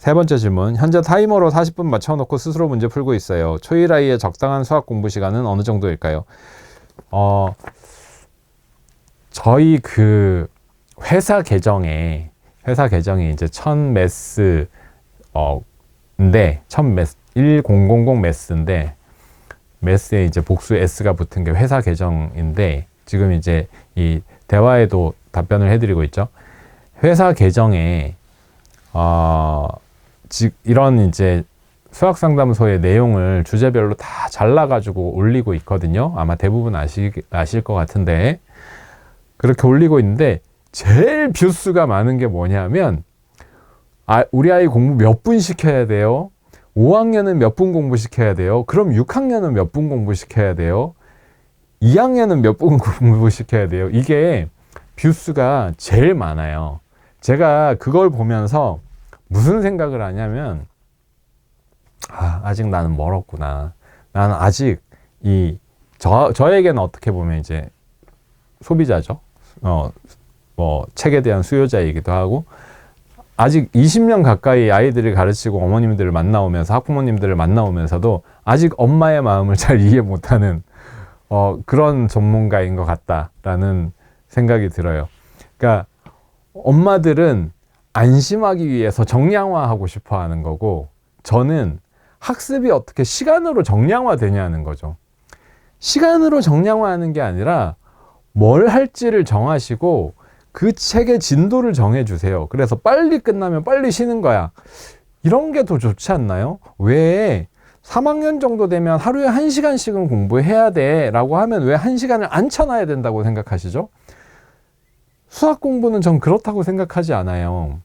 세 번째 질문. 현재 타이머로 40분 맞춰놓고 스스로 문제 풀고 있어요. 초일 아이의 적당한 수학 공부 시간은 어느 정도일까요? 저희 그 회사 계정에 이제 1000매스 인데 1000매스 1000 매스인데 매스에 이제 복수 S가 붙은 게 회사 계정인데 지금 이제 이 대화에도 답변을 해드리고 있죠. 회사 계정에 이런 이제 수학상담소의 내용을 주제별로 다 잘라가지고 올리고 있거든요. 아마 대부분 아실 것 같은데 그렇게 올리고 있는데 제일 뷰수가 많은 게 뭐냐면 우리 아이 공부 몇 분 시켜야 돼요? 5학년은 몇 분 공부시켜야 돼요? 그럼 6학년은 몇 분 공부시켜야 돼요? 2학년은 몇 분 공부시켜야 돼요? 이게 뷰수가 제일 많아요. 제가 그걸 보면서 무슨 생각을 하냐면 아직 나는 멀었구나. 나는 아직 저에게는 어떻게 보면 이제 소비자죠. 뭐 책에 대한 수요자이기도 하고 아직 20년 가까이 아이들을 가르치고 어머님들을 만나오면서 학부모님들을 만나오면서도 아직 엄마의 마음을 잘 이해 못하는 그런 전문가인 것 같다라는 생각이 들어요. 그러니까 엄마들은 안심하기 위해서 정량화하고 싶어 하는 거고 저는 학습이 어떻게 시간으로 정량화 되냐는 거죠. 시간으로 정량화하는 게 아니라 뭘 할지를 정하시고 그 책의 진도를 정해주세요. 그래서 빨리 끝나면 빨리 쉬는 거야. 이런 게 더 좋지 않나요? 왜 3학년 정도 되면 하루에 1시간씩은 공부해야 돼 라고 하면 왜 1시간을 앉혀놔야 된다고 생각하시죠? 수학 공부는 전 그렇다고 생각하지 않아요.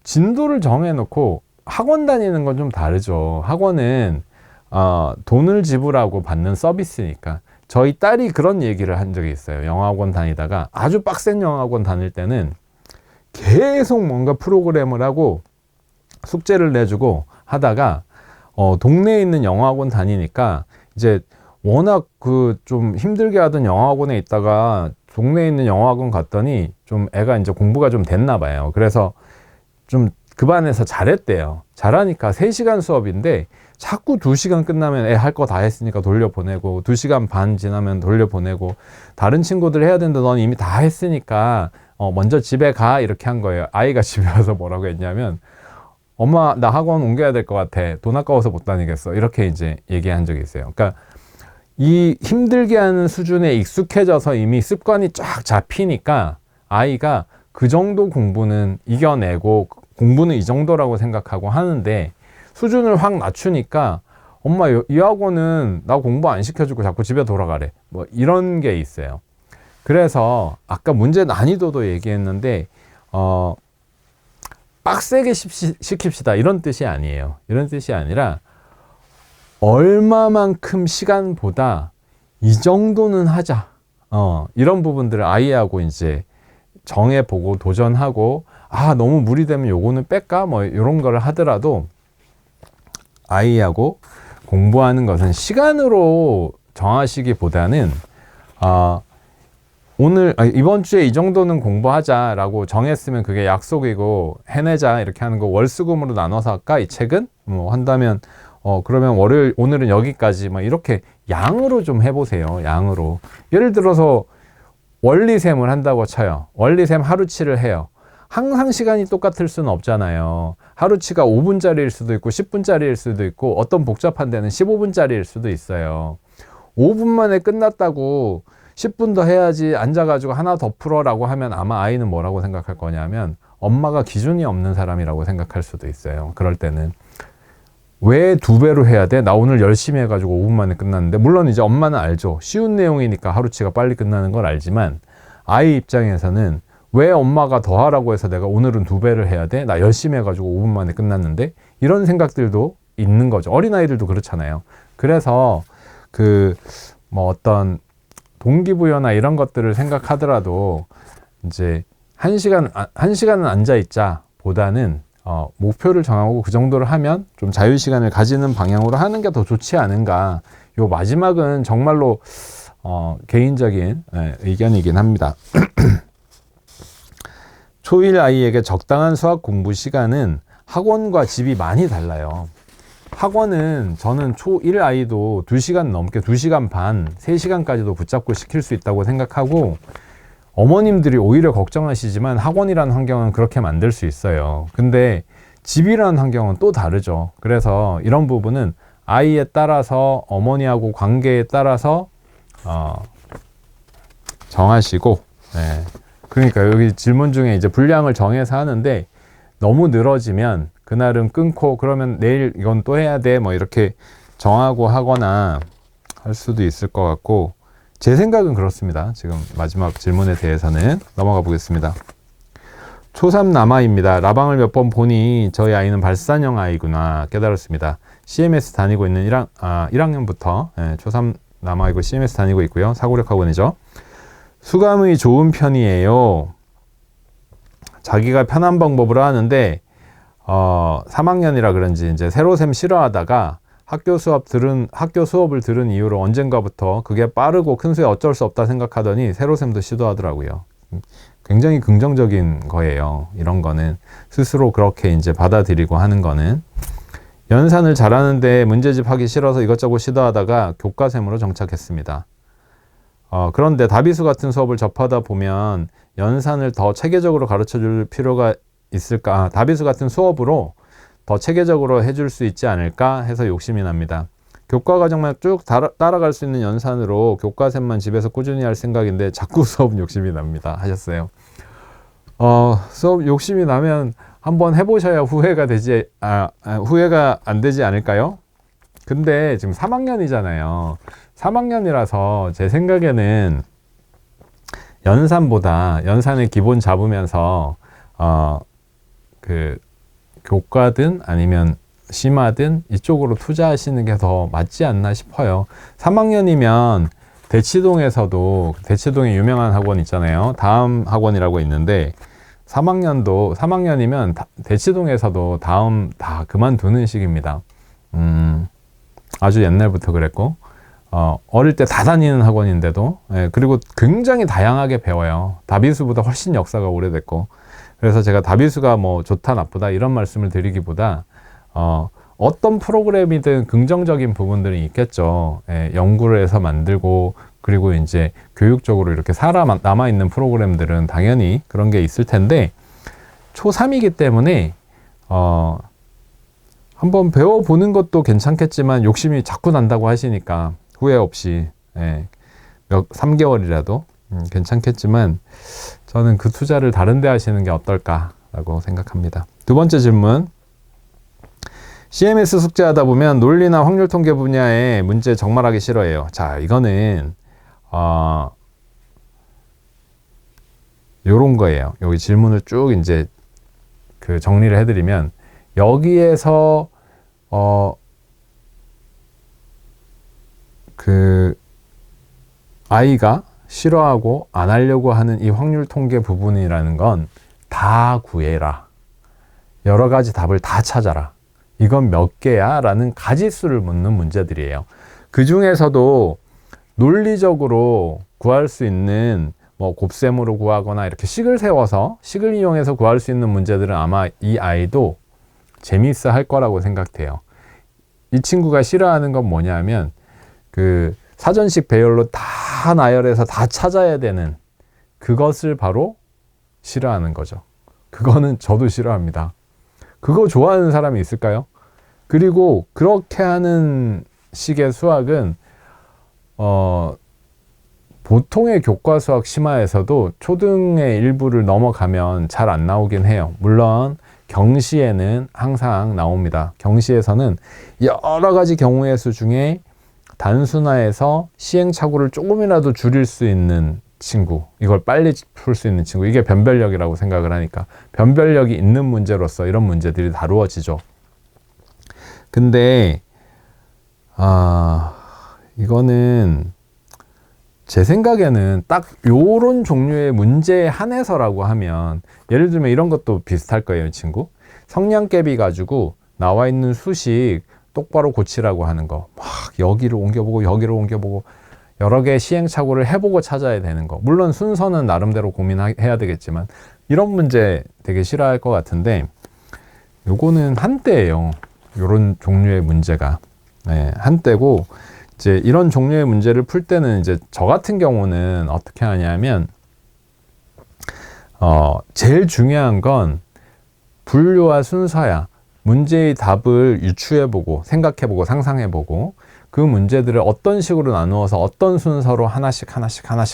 진도를 정해놓고 학원 다니는 건 좀 다르죠. 학원은 돈을 지불하고 받는 서비스니까. 저희 딸이 그런 얘기를 한 적이 있어요. 영어학원 다니다가 아주 빡센 영어학원 다닐 때는 계속 뭔가 프로그램을 하고 숙제를 내주고 하다가 동네에 있는 영어학원 다니니까 이제 워낙 그 좀 힘들게 하던 영어학원에 있다가 동네에 있는 영어학원 갔더니 좀 애가 이제 공부가 좀 됐나 봐요. 그래서 좀 그 반에서 잘했대요. 잘하니까 3시간 수업인데 자꾸 2시간 끝나면 애 할 거 다 했으니까 돌려보내고 2시간 반 지나면 돌려보내고 다른 친구들 해야 되는데 넌 이미 다 했으니까 먼저 집에 가 이렇게 한 거예요. 아이가 집에 와서 뭐라고 했냐면 엄마 나 학원 옮겨야 될 것 같아. 돈 아까워서 못 다니겠어. 이렇게 이제 얘기한 적이 있어요. 그러니까 이 힘들게 하는 수준에 익숙해져서 이미 습관이 쫙 잡히니까 아이가 그 정도 공부는 이겨내고 공부는 이 정도라고 생각하고 하는데 수준을 확 낮추니까 엄마 이 학원은 나 공부 안 시켜주고 자꾸 집에 돌아가래. 뭐 이런 게 있어요. 그래서 아까 문제 난이도도 얘기했는데 빡세게 시킵시다 이런 뜻이 아니에요. 이런 뜻이 아니라 얼마만큼 시간보다 이 정도는 하자. 이런 부분들을 아이하고 이제 정해보고 도전하고 너무 무리되면 요거는 뺄까? 뭐 이런 거를 하더라도 아이하고 공부하는 것은 시간으로 정하시기보다는 이번 주에 이 정도는 공부하자라고 정했으면 그게 약속이고 해내자 이렇게 하는 거 월수금으로 나눠서 할까? 이 책은? 뭐 한다면 그러면 오늘은 여기까지 막 이렇게 양으로 좀 해보세요. 양으로. 예를 들어서 원리셈을 한다고 쳐요. 원리셈 하루치를 해요. 항상 시간이 똑같을 수는 없잖아요. 하루치가 5분짜리일 수도 있고 10분짜리일 수도 있고 어떤 복잡한 데는 15분짜리일 수도 있어요. 5분 만에 끝났다고 10분 더 해야지 앉아가지고 하나 더 풀어라고 하면 아마 아이는 뭐라고 생각할 거냐면 엄마가 기준이 없는 사람이라고 생각할 수도 있어요. 그럴 때는 왜 2배로 해야 돼? 나 오늘 열심히 해가지고 5분 만에 끝났는데 물론 이제 엄마는 알죠. 쉬운 내용이니까 하루치가 빨리 끝나는 걸 알지만 아이 입장에서는 왜 엄마가 더 하라고 해서 내가 오늘은 2배를 해야 돼? 나 열심히 해가지고 5분 만에 끝났는데 이런 생각들도 있는 거죠. 어린아이들도 그렇잖아요. 그래서 뭐 어떤 동기부여나 이런 것들을 생각하더라도 이제 1시간은 앉아있자 보다는 목표를 정하고 그 정도를 하면 좀 자유시간을 가지는 방향으로 하는 게 더 좋지 않은가. 요 마지막은 정말로 개인적인 의견이긴 합니다. 초1 아이에게 적당한 수학 공부 시간은 학원과 집이 많이 달라요. 학원은 저는 초1 아이도 2시간 넘게 2시간 반, 3시간까지도 붙잡고 시킬 수 있다고 생각하고, 어머님들이 오히려 걱정하시지만 학원이라는 환경은 그렇게 만들 수 있어요. 근데 집이라는 환경은 또 다르죠. 그래서 이런 부분은 아이에 따라서, 어머니하고 관계에 따라서 정하시고, 네. 그러니까 여기 질문 중에 이제 분량을 정해서 하는데, 너무 늘어지면 그날은 끊고, 그러면 내일 이건 또 해야 돼 뭐 이렇게 정하고 하거나 할 수도 있을 것 같고, 제 생각은 그렇습니다. 지금 마지막 질문에 대해서는 넘어가 보겠습니다. 초3 남아입니다. 라방을 몇 번 보니 저희 아이는 발산형 아이구나 깨달았습니다. CMS 다니고 있는 1학년부터 초3 남아이고 CMS 다니고 있고요. 사고력 학원이죠. 수감이 좋은 편이에요. 자기가 편한 방법으로 하는데 3학년이라 그런지 이제 세로셈 싫어하다가 학교 수업을 들은 이후로 언젠가부터 그게 빠르고 큰 수에 어쩔 수 없다 생각하더니 세로셈도 시도하더라고요. 굉장히 긍정적인 거예요. 이런 거는 스스로 그렇게 이제 받아들이고 하는 거는. 연산을 잘하는데 문제집 하기 싫어서 이것저것 시도하다가 교과샘으로 정착했습니다. 그런데 다비수 같은 수업을 접하다 보면 연산을 더 체계적으로 가르쳐 줄 필요가 있을까? 다비수 같은 수업으로 더 체계적으로 해줄 수 있지 않을까 해서 욕심이 납니다. 교과 과정만 쭉 따라갈 수 있는 연산으로 교과샘만 집에서 꾸준히 할 생각인데 자꾸 수업 욕심이 납니다. 하셨어요. 수업 욕심이 나면 한번 해보셔야 후회가 안 되지 않을까요? 근데 지금 3학년이잖아요. 3학년이라서 제 생각에는 연산의 기본 잡으면서 교과든 아니면 심화든 이쪽으로 투자하시는 게 더 맞지 않나 싶어요. 3학년이면 대치동에 유명한 학원 있잖아요. 다음 학원이라고 있는데 3학년이면 대치동에서도 다음 다 그만두는 시기입니다. 아주 옛날부터 그랬고 어릴 때 다 다니는 학원인데도 그리고 굉장히 다양하게 배워요. 다비수보다 훨씬 역사가 오래됐고. 그래서 제가 다비수가 뭐 좋다 나쁘다 이런 말씀을 드리기보다 어떤 프로그램이든 긍정적인 부분들이 있겠죠. 연구를 해서 만들고 그리고 이제 교육적으로 이렇게 남아있는 프로그램들은 당연히 그런 게 있을 텐데 초3이기 때문에 한번 배워보는 것도 괜찮겠지만 욕심이 자꾸 난다고 하시니까 후회 없이 3개월이라도 괜찮겠지만 저는 그 투자를 다른 데 하시는 게 어떨까라고 생각합니다. 두 번째 질문. CMS 숙제하다 보면 논리나 확률 통계 분야의 문제 적말하기 싫어해요. 자, 이거는 요런 거예요. 여기 질문을 쭉 이제 정리를 해드리면 여기에서 아이가 싫어하고 안 하려고 하는 이 확률 통계 부분이라는 건 다 구해라. 여러 가지 답을 다 찾아라. 이건 몇 개야? 라는 가지수를 묻는 문제들이에요. 그 중에서도 논리적으로 구할 수 있는 뭐 곱셈으로 구하거나 이렇게 식을 이용해서 구할 수 있는 문제들은 아마 이 아이도 재미있어 할 거라고 생각돼요. 이 친구가 싫어하는 건 뭐냐면 사전식 배열로 다 나열해서 다 찾아야 되는 그것을 바로 싫어하는 거죠. 그거는 저도 싫어합니다. 그거 좋아하는 사람이 있을까요? 그리고 그렇게 하는 식의 수학은 보통의 교과 수학 심화에서도 초등의 일부를 넘어가면 잘 안 나오긴 해요. 물론 경시에는 항상 나옵니다. 경시에서는 여러 가지 경우의 수 중에 단순화해서 시행착오를 조금이라도 줄일 수 있는 친구, 이걸 빨리 풀 수 있는 친구, 이게 변별력이라고 생각을 하니까 변별력이 있는 문제로서 이런 문제들이 다루어지죠. 근데 이거는 제 생각에는 딱 요런 종류의 문제에 한해서라고 하면 예를 들면 이런 것도 비슷할 거예요. 이 친구 성냥개비 가지고 나와 있는 수식 똑바로 고치라고 하는 거, 막 여기를 옮겨보고 여러 개의 시행착오를 해보고 찾아야 되는 거. 물론 순서는 나름대로 고민해야 되겠지만 이런 문제 되게 싫어할 것 같은데 요거는 한때예요. 요런 종류의 문제가. 네, 한때고, 이제 이런 종류의 문제를 풀 때는 이제 저 같은 경우는 어떻게 하냐면, 제일 중요한 건 분류와 순서야. 문제의 답을 유추해보고, 생각해보고, 상상해보고, 그 문제들을 어떤 식으로 나누어서 어떤 순서로 하나씩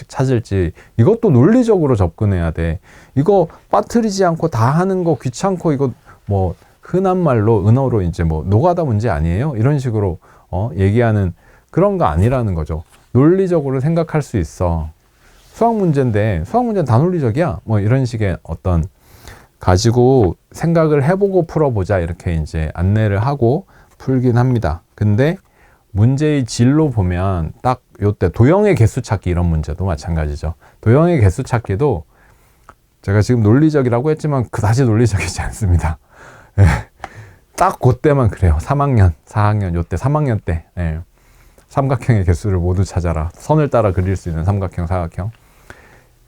찾을지, 이것도 논리적으로 접근해야 돼. 이거 빠뜨리지 않고 다 하는 거 귀찮고, 이거 뭐 흔한 말로 은어로 이제 뭐 노가다 문제 아니에요? 이런 식으로 얘기하는 그런 거 아니라는 거죠. 논리적으로 생각할 수 있어. 수학 문제인데 수학 문제는 다 논리적이야. 뭐 이런 식의 어떤 가지고 생각을 해보고 풀어보자, 이렇게 이제 안내를 하고 풀긴 합니다. 근데 문제의 질로 보면 딱 요때 도형의 개수 찾기, 이런 문제도 마찬가지죠. 도형의 개수 찾기도 제가 지금 논리적이라고 했지만 그다지 논리적이지 않습니다. 네. 딱 그때만 그래요. 3학년, 4학년, 요때 3학년 때. 네. 삼각형의 개수를 모두 찾아라. 선을 따라 그릴 수 있는 삼각형, 사각형.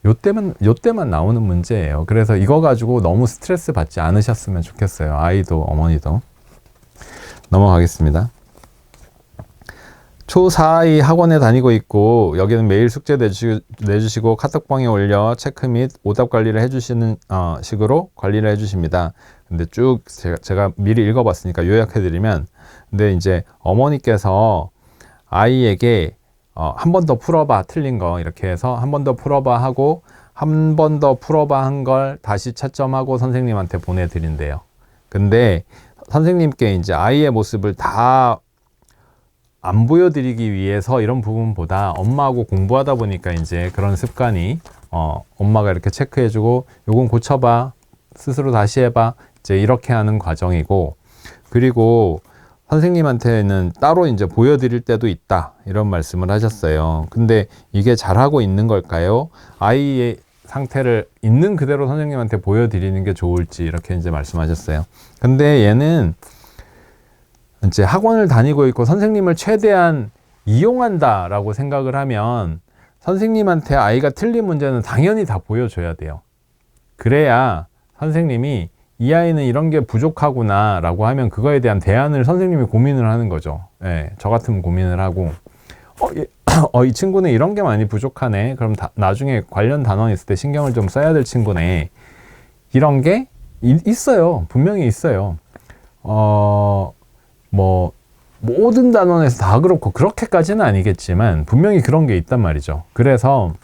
요때만 나오는 문제예요. 그래서 이거 가지고 너무 스트레스 받지 않으셨으면 좋겠어요. 아이도 어머니도. 넘어가겠습니다. 초4아이 학원에 다니고 있고, 여기는 매일 숙제 내주시고 카톡방에 올려 체크 및 오답 관리를 해주시는 식으로 관리를 해주십니다. 근데 쭉 제가 미리 읽어봤으니까 요약해드리면, 근데 이제 어머니께서 아이에게 한 번 더 풀어봐, 틀린 거 이렇게 해서 한 번 더 풀어봐 하고, 한 번 더 풀어봐 한 걸 다시 채점하고 선생님한테 보내드린대요. 근데 선생님께 이제 아이의 모습을 다 안 보여드리기 위해서 이런 부분보다 엄마하고 공부하다 보니까 이제 그런 습관이 엄마가 이렇게 체크해주고 요건 고쳐봐, 스스로 다시 해봐, 이제 이렇게 하는 과정이고, 그리고 선생님한테는 따로 이제 보여드릴 때도 있다, 이런 말씀을 하셨어요. 근데 이게 잘하고 있는 걸까요? 아이의 상태를 있는 그대로 선생님한테 보여드리는 게 좋을지, 이렇게 이제 말씀하셨어요. 근데 얘는 이제 학원을 다니고 있고 선생님을 최대한 이용한다라고 생각을 하면 선생님한테 아이가 틀린 문제는 당연히 다 보여줘야 돼요. 그래야 선생님이 이 아이는 이런 게 부족하구나 라고 하면 그거에 대한 대안을 선생님이 고민을 하는 거죠. 예, 저 같으면 고민을 하고 이 친구는 이런 게 많이 부족하네. 그럼 나중에 관련 단원 있을 때 신경을 좀 써야 될 친구네. 이런 게 있어요. 분명히 있어요. 뭐 모든 단원에서 다 그렇고 그렇게까지는 아니겠지만 분명히 그런 게 있단 말이죠. 그래서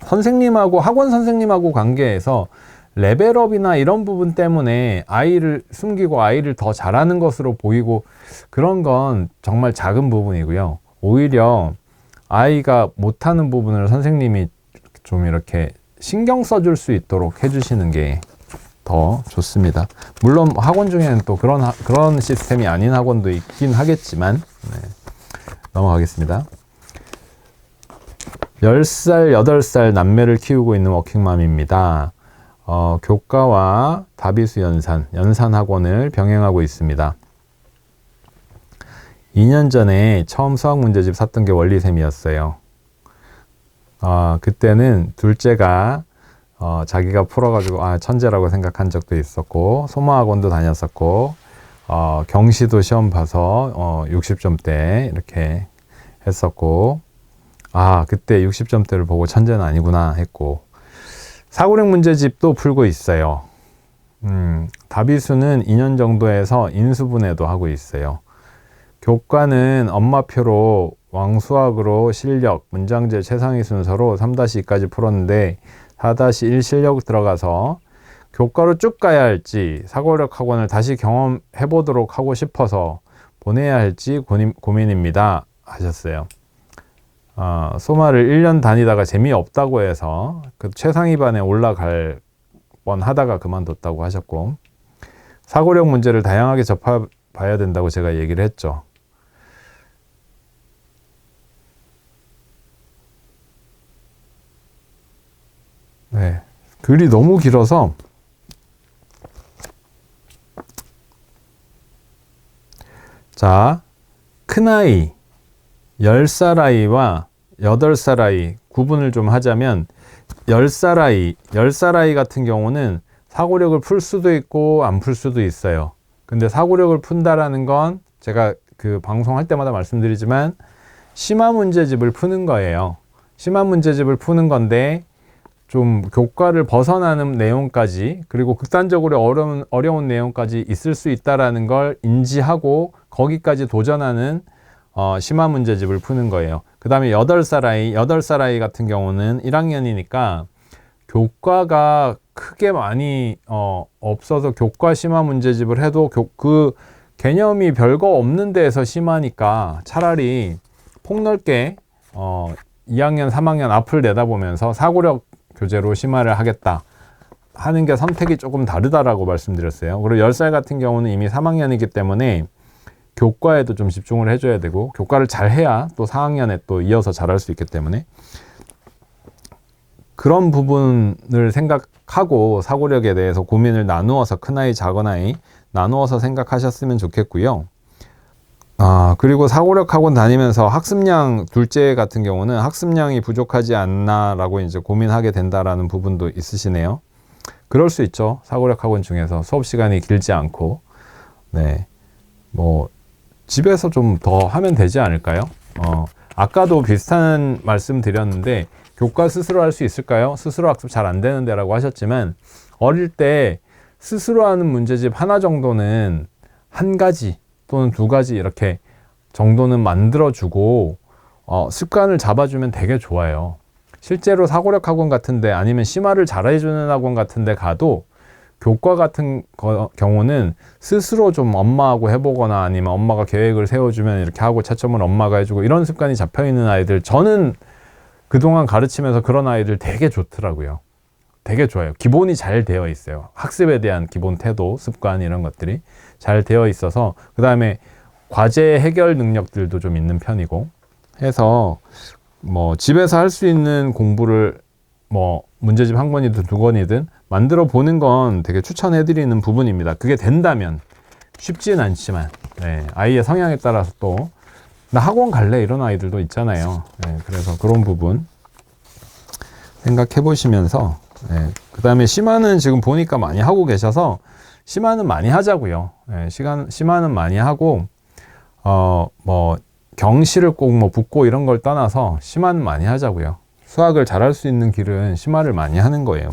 선생님하고 학원 선생님하고 관계에서 레벨업이나 이런 부분 때문에 아이를 숨기고 아이를 더 잘하는 것으로 보이고 그런 건 정말 작은 부분이고요. 오히려 아이가 못하는 부분을 선생님이 좀 이렇게 신경 써줄 수 있도록 해주시는 게 더 좋습니다. 물론 학원 중에는 또 그런 시스템이 아닌 학원도 있긴 하겠지만, 네. 넘어가겠습니다. 10살, 8살 남매를 키우고 있는 워킹맘입니다. 교과와 다비수 연산 학원을 병행하고 있습니다. 2년 전에 처음 수학 문제집 샀던 게 원리셈이었어요. 그때는 둘째가 자기가 풀어가지고 천재라고 생각한 적도 있었고, 소모학원도 다녔었고, 경시도 시험 봐서 60점대 이렇게 했었고, 그때 60점대를 보고 천재는 아니구나 했고, 사고력 문제집도 풀고 있어요. 다비수는 2년 정도 해서 인수분해도 하고 있어요. 교과는 엄마표로 왕수학으로 실력, 문장제 최상위 순서로 3-2까지 풀었는데 4-1 실력 들어가서 교과로 쭉 가야 할지 사고력 학원을 다시 경험해 보도록 하고 싶어서 보내야 할지 고민입니다 하셨어요. 소마를 1년 다니다가 재미없다고 해서 그 최상위 반에 올라갈 뻔 하다가 그만뒀다고 하셨고, 사고력 문제를 다양하게 접해봐야 된다고 제가 얘기를 했죠. 네, 글이 너무 길어서 자, 큰아이 10살 아이와 8살 아이 구분을 좀 하자면 10살 아이 같은 경우는 사고력을 풀 수도 있고 안 풀 수도 있어요. 근데 사고력을 푼다라는 건 제가 그 방송할 때마다 말씀드리지만 심화 문제집을 푸는 거예요. 심화 문제집을 푸는 건데 좀 교과를 벗어나는 내용까지, 그리고 극단적으로 어려운 내용까지 있을 수 있다라는 걸 인지하고 거기까지 도전하는 심화 문제집을 푸는 거예요. 그 다음에 8살 아이 같은 경우는 1학년이니까 교과가 크게 많이 없어서 교과 심화 문제집을 해도 그 개념이 별거 없는 데에서 심하니까 차라리 폭넓게 2학년, 3학년 앞을 내다보면서 사고력 교재로 심화를 하겠다 하는 게 선택이 조금 다르다라고 말씀드렸어요. 그리고 10살 같은 경우는 이미 3학년이기 때문에 교과에도 좀 집중을 해줘야 되고, 교과를 잘 해야 또 4학년에 또 이어서 잘할 수 있기 때문에 그런 부분을 생각하고 사고력에 대해서 고민을 나누어서, 큰아이, 작은아이 나누어서 생각하셨으면 좋겠고요. 그리고 사고력 학원 다니면서 학습량, 둘째 같은 경우는 학습량이 부족하지 않나라고 이제 고민하게 된다라는 부분도 있으시네요. 그럴 수 있죠. 사고력 학원 중에서 수업 시간이 길지 않고, 뭐 집에서 좀 더 하면 되지 않을까요? 아까도 비슷한 말씀 드렸는데 교과 스스로 할 수 있을까요? 스스로 학습 잘 안 되는데 라고 하셨지만, 어릴 때 스스로 하는 문제집 하나 정도는 한 가지 또는 두 가지 이렇게 정도는 만들어주고 습관을 잡아주면 되게 좋아요. 실제로 사고력 학원 같은데, 아니면 심화를 잘해주는 학원 같은데 가도 교과 같은 경우는 스스로 좀 엄마하고 해보거나, 아니면 엄마가 계획을 세워주면 이렇게 하고 채점을 엄마가 해주고, 이런 습관이 잡혀있는 아이들, 저는 그동안 가르치면서 그런 아이들 되게 좋더라고요. 되게 좋아요. 기본이 잘 되어 있어요. 학습에 대한 기본 태도, 습관 이런 것들이 잘 되어 있어서, 그 다음에 과제 해결 능력들도 좀 있는 편이고 해서, 뭐 집에서 할 수 있는 공부를 뭐 문제집 한 권이든 두 권이든 만들어 보는 건 되게 추천해 드리는 부분입니다. 그게 된다면. 쉽진 않지만 아이의 성향에 따라서 또 나 학원 갈래 이런 아이들도 있잖아요. 그래서 그런 부분 생각해 보시면서, 그 다음에 심화는 지금 보니까 많이 하고 계셔서 심화는 많이 하자고요. 심화는 많이 하고, 뭐 경시를 꼭 뭐 붙고 이런 걸 떠나서 심화는 많이 하자고요. 수학을 잘할 수 있는 길은 심화를 많이 하는 거예요.